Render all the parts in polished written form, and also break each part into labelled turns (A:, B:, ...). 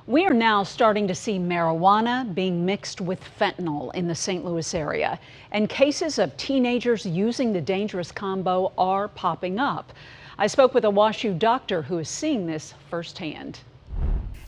A: We are now starting to see marijuana being mixed with fentanyl in the St. Louis area, and cases of teenagers using the dangerous combo are popping up. I spoke with a WashU doctor who is seeing this firsthand.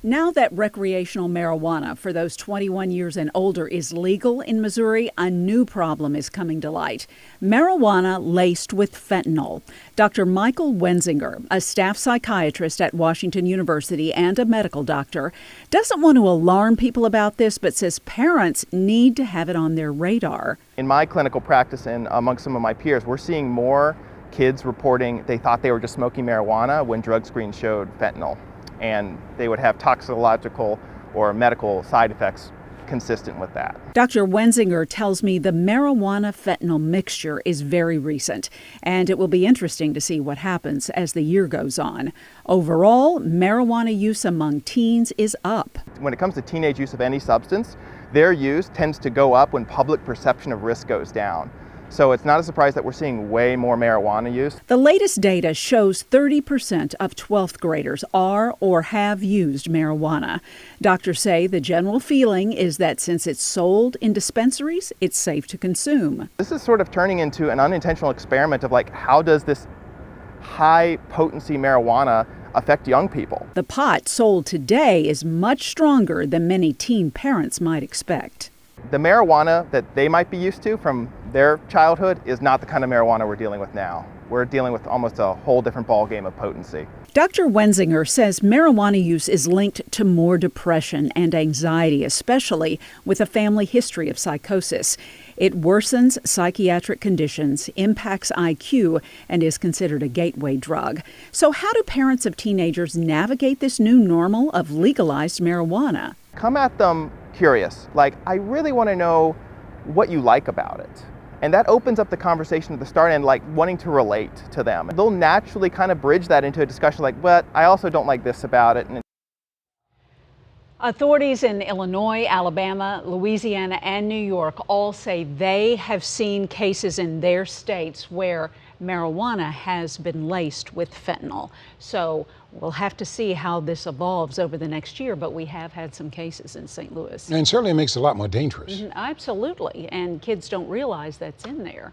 A: Now that recreational marijuana for those 21 years and older is legal in Missouri, a new problem is coming to light. Marijuana laced with fentanyl. Dr. Michael Wenzinger, a staff psychiatrist at Washington University and a medical doctor, doesn't want to alarm people about this, but says parents need to have it on their radar.
B: In my clinical practice and among some of my peers, we're seeing more kids reporting they thought they were just smoking marijuana when drug screens showed fentanyl, and they would have toxicological or medical side effects consistent with that.
A: Dr. Wenzinger tells me the marijuana-fentanyl mixture is very recent, and it will be interesting to see what happens as the year goes on. Overall, marijuana use among teens is up.
B: When it comes to teenage use of any substance, their use tends to go up when public perception of risk goes down. So it's not a surprise that we're seeing way more marijuana use.
A: The latest data shows 30% of 12th graders are or have used marijuana. Doctors say the general feeling is that since it's sold in dispensaries, it's safe to consume.
B: This is sort of turning into an unintentional experiment of how does this high potency marijuana affect young people?
A: The pot sold today is much stronger than many teen parents might expect.
B: The marijuana that they might be used to from their childhood is not the kind of marijuana we're dealing with now. We're dealing with almost a whole different ballgame of potency.
A: Dr. Wenzinger says marijuana use is linked to more depression and anxiety, especially with a family history of psychosis. It worsens psychiatric conditions, impacts IQ, and is considered a gateway drug. So how do parents of teenagers navigate this new normal of legalized marijuana?
B: Come at them curious, I really want to know what you like about it. And that opens up the conversation at the start and wanting to relate to them. They'll naturally kind of bridge that into a discussion but I also don't like this about it.
A: Authorities in Illinois, Alabama, Louisiana, and New York all say they have seen cases in their states where marijuana has been laced with fentanyl. So we'll have to see how this evolves over the next year, but we have had some cases in St. Louis.
C: And certainly makes it a lot more dangerous.
A: Absolutely, and kids don't realize that's in there.